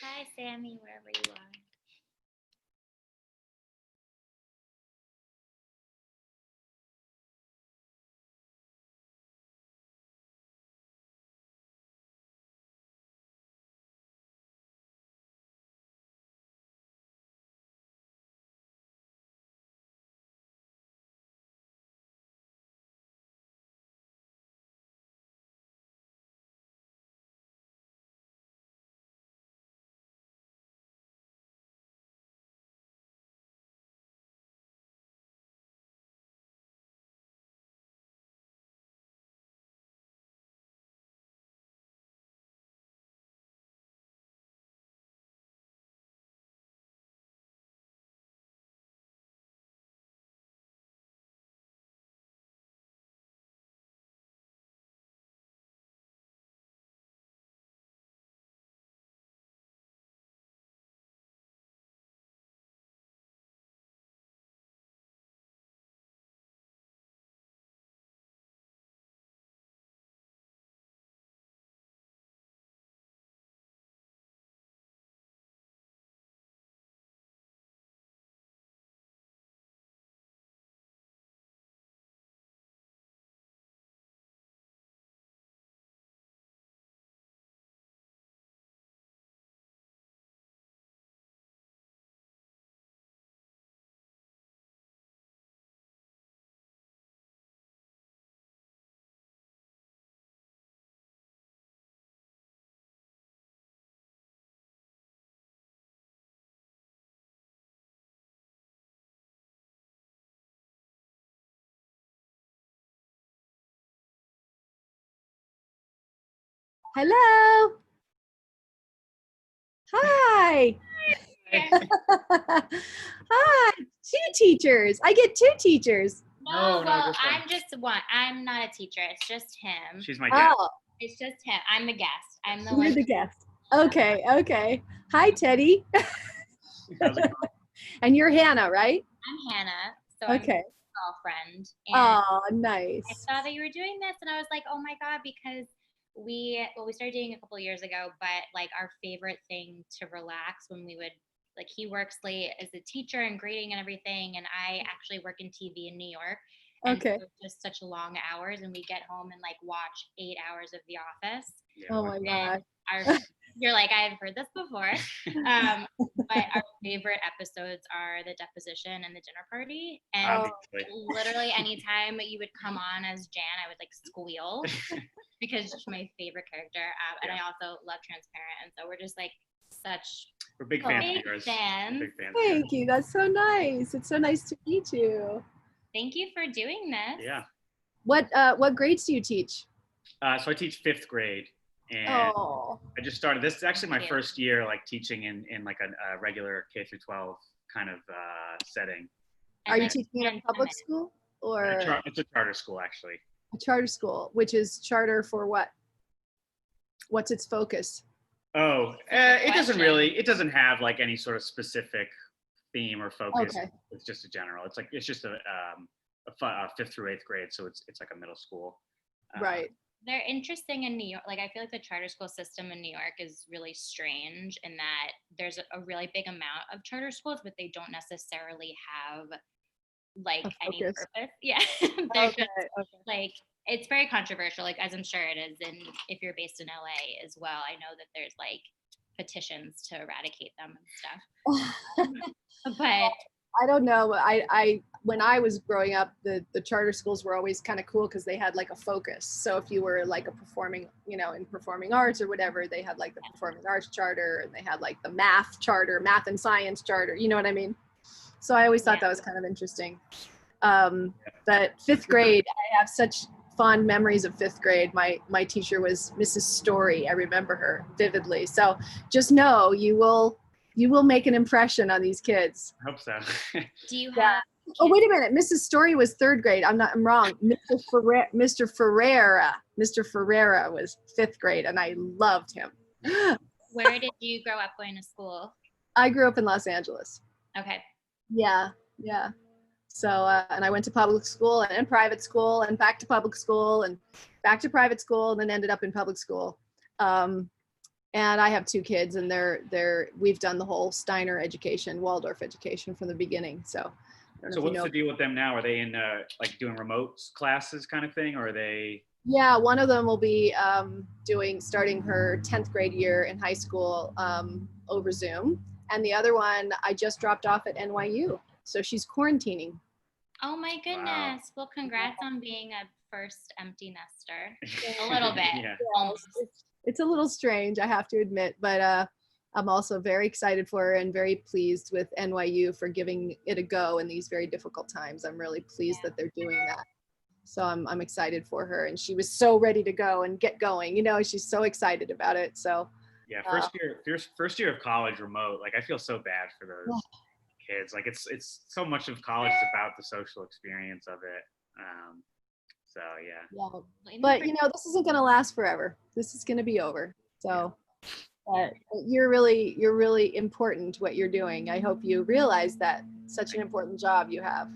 Hi, Sammy, wherever you are. Hello. Hi. Hi. Two teachers. I get two teachers. No, No, well, just one. I'm just one. I'm not a teacher. It's just him. She's my guest. Oh, It's just him. I'm the guest. I'm the you're one. the guest. Okay, okay. Hi, Teddy. How's it going? And you're Hannah, right? I'm Hannah. So I'm Okay. his girlfriend. And Oh, I nice. saw that you were doing this, and I was like, oh my god, because we started dating a couple of years ago, but like our favorite thing to relax when we would like he works late as a teacher and grading and everything, and I actually work in TV in New York. And Okay. so it's just such long hours, and we get home and like watch 8 hours of The Office. Yeah, Oh my And God. you're like, I've heard this before. But our favorite episodes are the deposition and the dinner party. And obviously. literally anytime you would come on as Jan, I would like squeal because she's my favorite character. And I also love Transparent. And so we're just like such We're big fans big of yours. fans. Big fans of yours. Thank you. That's so nice. It's so nice to meet you. Thank you for doing this. Yeah. What grades do you teach? So I teach 5th grade, and Oh, I just started. This is actually my Cute. first year like teaching in like a regular K through 12 kind of setting. And are you like, teaching in a public school or It's a charter school actually. a charter school? Which is charter for what? What's its focus? Oh, That's a it doesn't question. really. It doesn't have like any sort of specific theme or focus. Okay. It's just a general. It's just a 5th through 8th grade, so it's like a middle school. Right. They're interesting in New York. Like, I feel like the charter school system in New York is really strange in that there's a really big amount of charter schools, but they don't necessarily have like A any focus. purpose. Yeah. They're Okay. just Okay. like, it's very controversial, like as I'm sure it is. And if you're based in LA as well, I know that there's like petitions to eradicate them and stuff. But I don't know. I when I was growing up, the charter schools were always kind of cool because they had like a focus. So if you were like a performing, in performing arts or whatever, they had like the performing arts charter, and they had like the math charter, math and science charter. You know what I mean? So I always thought that was kind of interesting. But 5th grade, I have such fond memories of 5th grade. My teacher was Mrs. Story. I remember her vividly. So just know you will make an impression on these kids. I hope so. do you Yeah. have Oh, wait a minute. Mrs. Story was 3rd grade. I'm wrong. Mr. Ferreira was 5th grade, and I loved him. where did you grow up going to school? I grew up in Los Angeles. Okay. Yeah. So, and I went to public school and private school and back to public school and back to private school and then ended up in public school. And I have 2 kids, and we've done the whole Steiner education, Waldorf education from the beginning. So I don't know So if you what's know. the deal with them now? Are they in like doing remote classes kind of thing, or are they? Yeah, one of them will be starting her 10th grade year in high school over Zoom. And the other one I just dropped off at NYU. So she's quarantining. Oh my goodness. Wow. Well, congrats on being a first empty nester. A little bit. Yeah. Almost. It's a little strange, I have to admit, but I'm also very excited for her and very pleased with NYU for giving it a go in these very difficult times. I'm really pleased that they're doing that. So I'm excited for her, and she was so ready to go and get going. You know, she's so excited about it. So Yeah, first year of college remote. Like I feel so bad for those kids. Like it's so much of college is about the social experience of it. So yeah. But you know, this isn't going to last forever. This is going to be over. So you're really important what you're doing. I hope you realize that such an important job you have.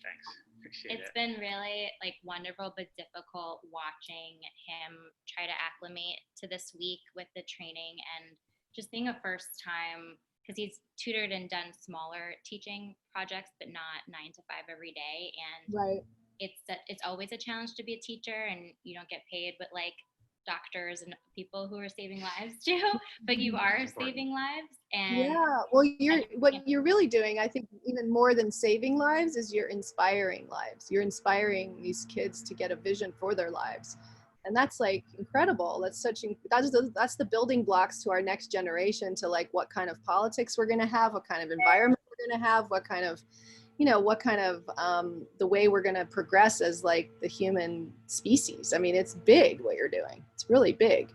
Thanks. Appreciate it. It's been really like wonderful but difficult watching him try to acclimate to this week with the training, and just being a first time, because he's tutored and done smaller teaching projects but not 9 to 5 every day, and Right. it's always a challenge to be a teacher, and you don't get paid but like doctors and people who are saving lives do, but you are saving lives. And Well, what you're really doing, I think, even more than saving lives, is you're inspiring lives. You're inspiring these kids to get a vision for their lives, and that's like incredible. That's that's the building blocks to our next generation, to like what kind of politics we're going to have, what kind of environment we're going to have, what kind of the way we're going to progress as like the human species. I mean, it's big what you're doing. It's really big.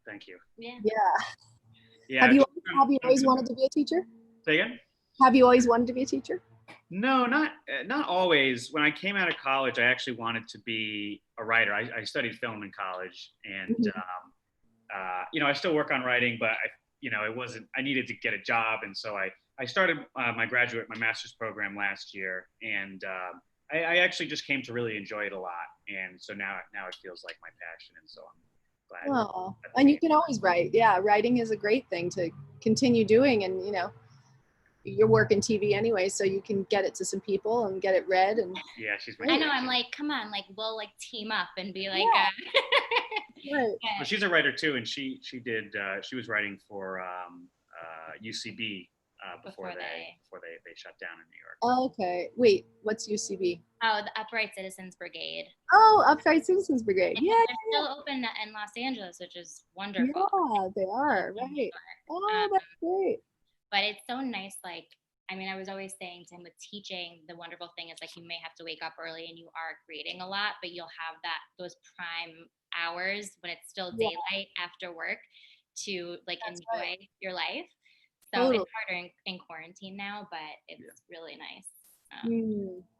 Thank you. Yeah. Yeah. Have you always wanted to be a teacher? Say again? Have you always wanted to be a teacher? No, not always. When I came out of college, I actually wanted to be a writer. I studied film in college, and I still work on writing, but it wasn't. I needed to get a job, and so I started my master's program last year, and I actually just came to really enjoy it a lot, and so now it feels like my passion, and so I'm glad. Oh, and you can always write. Yeah, writing is a great thing to continue doing, and you're working TV anyway, so you can get it to some people and get it read. And yeah, she's. I know. I'm like, come on, like we'll like team up and be like. Right. Well, she's a writer too, and she was writing for UCB before they shut down in New York. Oh, okay. Wait, what's UCB? Oh, the Upright Citizens Brigade. Oh, Upright Citizens Brigade. And they're still open in Los Angeles, which is wonderful. Yeah, they are. Right. Oh, that's great. But it's so nice. Like, I mean, I was always saying to him with teaching, the wonderful thing is like you may have to wake up early and you are creating a lot, but you'll have those prime hours when it's still daylight after work to like enjoy your life. So it's harder in quarantine now, but it's really nice.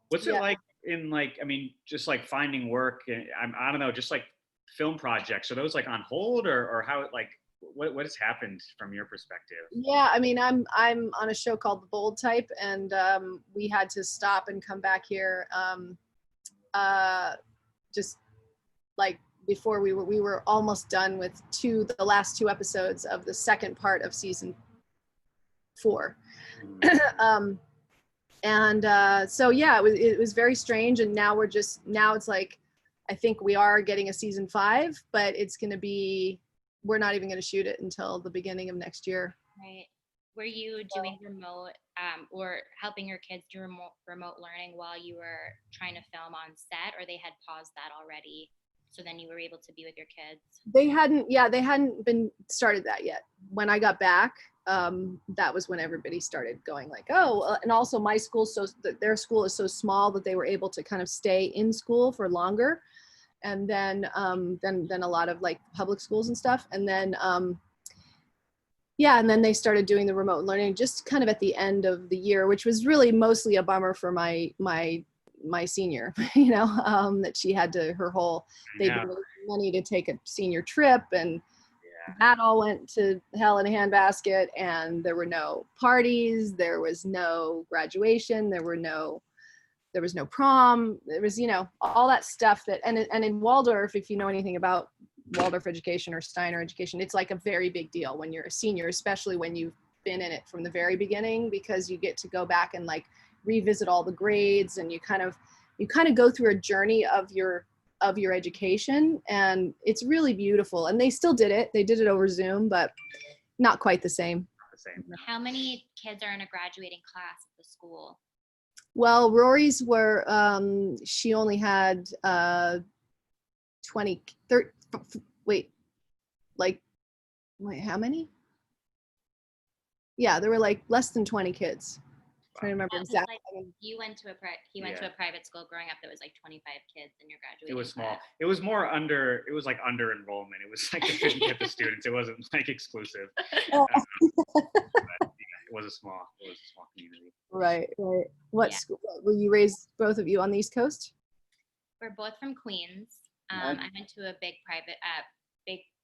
What's it like in just like finding work? I don't know, just like film projects. Are those like on hold or how what has happened from your perspective? Yeah, I mean, I'm on a show called The Bold Type, and we had to stop and come back here just like before we were almost done with the last 2 episodes of the second part of season 4. So yeah, it was very strange, and now it's like I think we are getting a season 5, but it's going to be, we're not even going to shoot it until the beginning of next year. Right. Were you doing remote or helping your kids do remote learning while you were trying to film on set, or they had paused that already? So then you were able to be with your kids? They hadn't been started that yet. When I got back, that was when everybody started going like, oh, and also my school, their school is so small that they were able to kind of stay in school for longer. And then a lot of like public schools and stuff. And then, and then they started doing the remote learning just kind of at the end of the year, which was really mostly a bummer for my senior, that she had to, they'd been raising money to take a senior trip, and that all went to hell in a handbasket, and there were no parties, there was no graduation, there was no prom, there was, all that stuff and in Waldorf, if you know anything about Waldorf education or Steiner education, it's like a very big deal when you're a senior, especially when you've been in it from the very beginning, because you get to go back and like revisit all the grades, and you kind of go through a journey of your education, and it's really beautiful. And they still did it. They did it over Zoom, but not quite the same. How many kids are in a graduating class at the school? Well, Rory's were, she only had 20, 30, wait, how many? Yeah, there were like less than 20 kids. I'm trying to remember exactly. Like, he went to a private school growing up that was like 25 kids in your graduating. It was small. class. It was more under. It was like under enrollment. It was like they couldn't get the students. It wasn't like exclusive. Oh. But, yeah, it was a small community. Right. What school were you raised? Both of you on the East Coast? We're both from Queens. I went to a big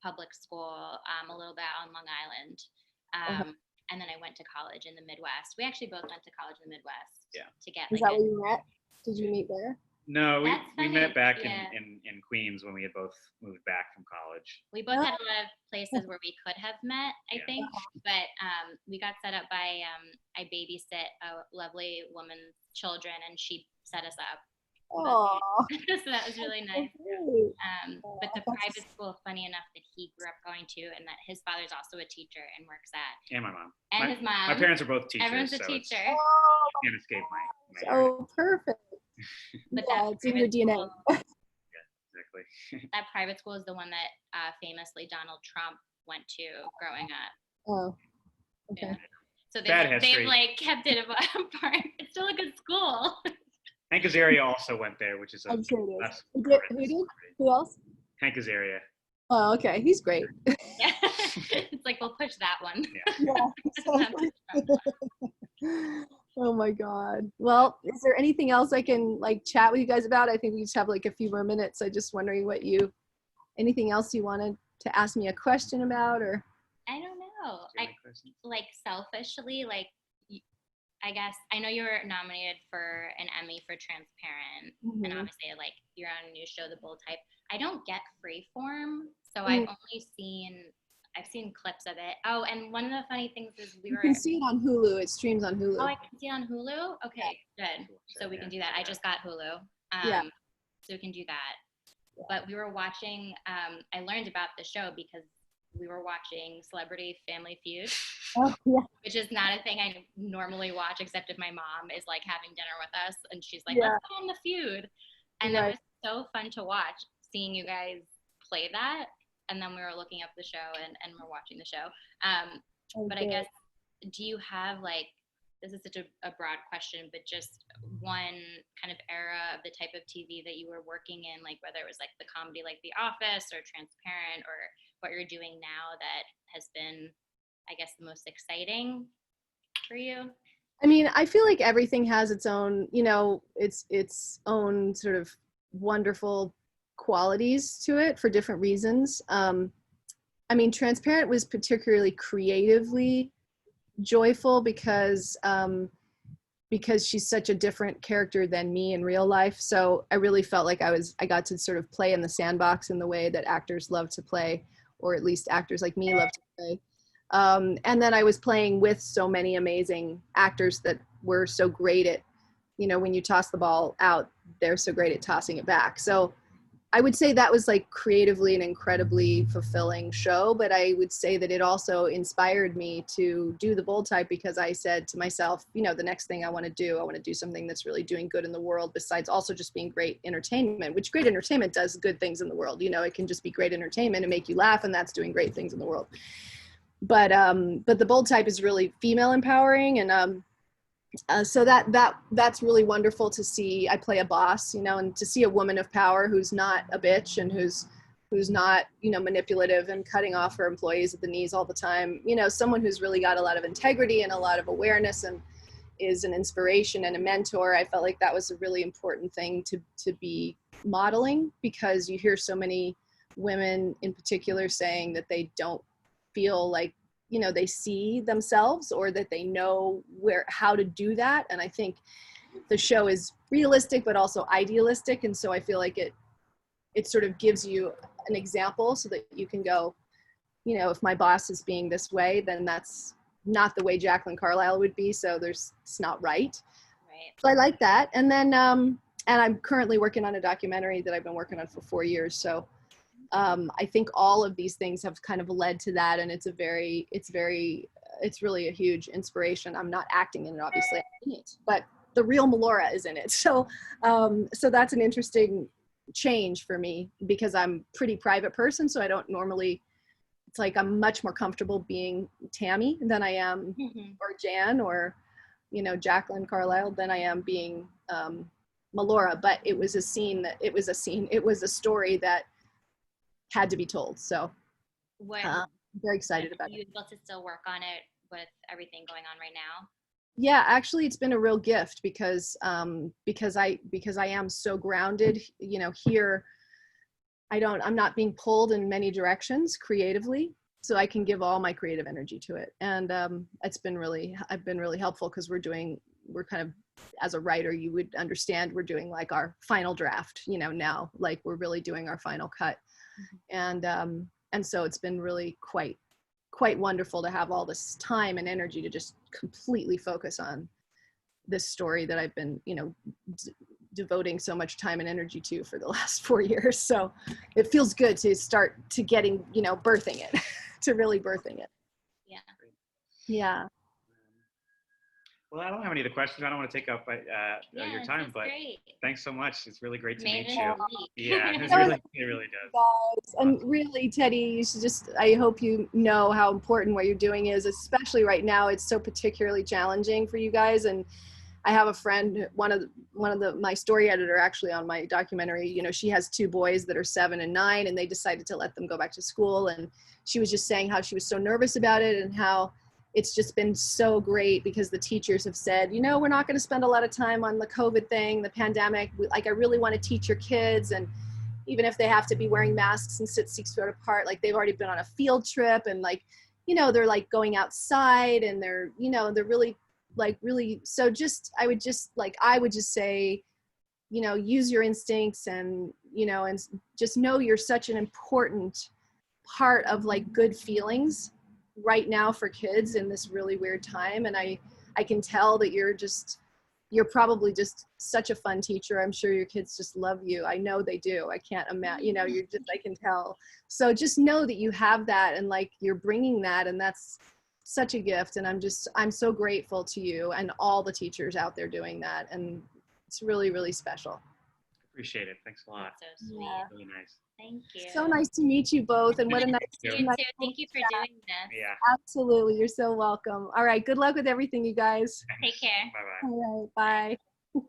public school, a little bit on Long Island. And then I went to college in the Midwest. We actually both went to college in the Midwest. Yeah. To get. Is that where you met? Did you meet there? No, we met back yeah. in Queens when we had both moved back from college. We both had a lot of places where we could have met, I think, but we got set up by, I babysit a lovely woman's children, and she set us up. Oh, so that was really nice. But the private school, funny enough, that he grew up going to, and that his father's also a teacher and works at. And my mom. And his mom. My parents are both teachers. Everyone's a teacher. Can't escape my oh, perfect. But it's in your DNA. Yeah, exactly. That private school is the one that famously Donald Trump went to growing up. Oh, okay. Yeah. So they've like kept it apart. It's still a good school. Hank Azaria also went there, which is I'm sure it is. Who did? Who else? Hank Azaria. Oh, okay. He's great. Yeah. It's like, we'll push that one. Yeah. Oh my God. Well, is there anything else I can like chat with you guys about? I think we just have like a few more minutes. I'm just wondering anything else you wanted to ask me a question about, or? I don't know. Like selfishly, like, I guess I know you were nominated for an Emmy for Transparent, and obviously, like, you're on a new show, The Bold Type. I don't get Freeform, so I've seen clips of it. Oh, and one of the funny things is you can see it on Hulu. It streams on Hulu. Oh, I can see it on Hulu. Okay, good. So we can do that. I just got Hulu. So we can do that. But we were watching. I learned about the show because we were watching Celebrity Family Feud, which is not a thing I normally watch, except if my mom is like having dinner with us and she's like, let's go on the feud. And that was so fun to watch, seeing you guys play that. And then we were looking up the show and we're watching the show. But I guess, do you have like, this is such a broad question, but just one kind of era of the type of TV that you were working in, like whether it was like the comedy like The Office or Transparent, or what you're doing now that has been, I guess, the most exciting for you? I mean, I feel like everything has its own, its own sort of wonderful qualities to it for different reasons. I mean, Transparent was particularly creatively joyful because she's such a different character than me in real life. So I really felt like I got to sort of play in the sandbox in the way that actors love to play, or at least actors like me love to play. And then I was playing with so many amazing actors that were so great at, when you toss the ball out, they're so great at tossing it back. So I would say that was like creatively an incredibly fulfilling show, but I would say that it also inspired me to do The Bold Type, because I said to myself, the next thing I want to do something that's really doing good in the world, besides also just being great entertainment, which great entertainment does good things in the world. It can just be great entertainment and make you laugh, and that's doing great things in the world. But The Bold Type is really female empowering, and so that's really wonderful to see. I play a boss, and to see a woman of power who's not a bitch and who's not, manipulative and cutting off her employees at the knees all the time. Someone who's really got a lot of integrity and a lot of awareness and is an inspiration and a mentor. I felt like that was a really important thing to be modeling, because you hear so many women in particular saying that they don't feel like, they see themselves, or that they know how to do that. And I think the show is realistic, but also idealistic. And so I feel like it sort of gives you an example so that you can go, you know, if my boss is being this way, then that's not the way Jacqueline Carlisle would be. So it's not right. Right. So I like that. And then, and I'm currently working on a documentary that I've been working on for 4 years. So I think all of these things have kind of led to that. And it's really a huge inspiration. I'm not acting in it, obviously, I'm in it, but the real Melora is in it. So, so that's an interesting change for me because I'm a pretty private person. So I don't normally, it's like I'm much more comfortable being Tammy than I am, or Jan, or, you know, Jacqueline Carlisle than I am being Melora. But it was a story that had to be told. So I'm very excited about it. Are you able to still work on it with everything going on right now? Yeah, actually it's been a real gift because I am so grounded, you know, here I'm not being pulled in many directions creatively, so I can give all my creative energy to it. And I've been really helpful because we're kind of, as a writer, you would understand, we're doing like our final draft, you know, now, like we're really doing our final cut. And so it's been really quite wonderful to have all this time and energy to just completely focus on this story that I've been, you know, devoting so much time and energy to for the last 4 years. So it feels good to start to getting, you know, birthing it, to really birthing it. Yeah. Yeah. Well, I don't have any other questions. I don't want to take up your time, but great. Thanks so much. It's really great to meet Amazing. you. Yeah, it really does. Guys, and really, Teddy, you should I hope you know how important what you're doing is, especially right now. It's so particularly challenging for you guys. And I have a friend, my story editor actually on my documentary, you know, she has 2 boys that are 7 and 9, and they decided to let them go back to school. And she was just saying how she was so nervous about it and how it's just been so great because the teachers have said, you know, we're not going to spend a lot of time on the COVID thing, the pandemic. Like, I really want to teach your kids. And even if they have to be wearing masks and sit 6 feet apart, like they've already been on a field trip and like, you know, they're like going outside and they're, you know, they're really, so just, I would just say, you know, use your instincts and, you know, and just know you're such an important part of like good feelings right now for kids in this really weird time. And I can tell that you're probably just such a fun teacher. I'm sure your kids just love you. I know they do. I can't imagine, you know, I can tell. So just know that you have that and like you're bringing that, and that's such a gift. And I'm so grateful to you and all the teachers out there doing that. And it's really, really special. Appreciate it. Thanks a lot. That's so sweet. Yeah. Really nice. Thank you. So nice to meet you both. And what a nice, You You too. Thank you for doing this. Yeah. Absolutely. You're so welcome. All right. Good luck with everything, you guys. Take care. Bye-bye. All right. Bye.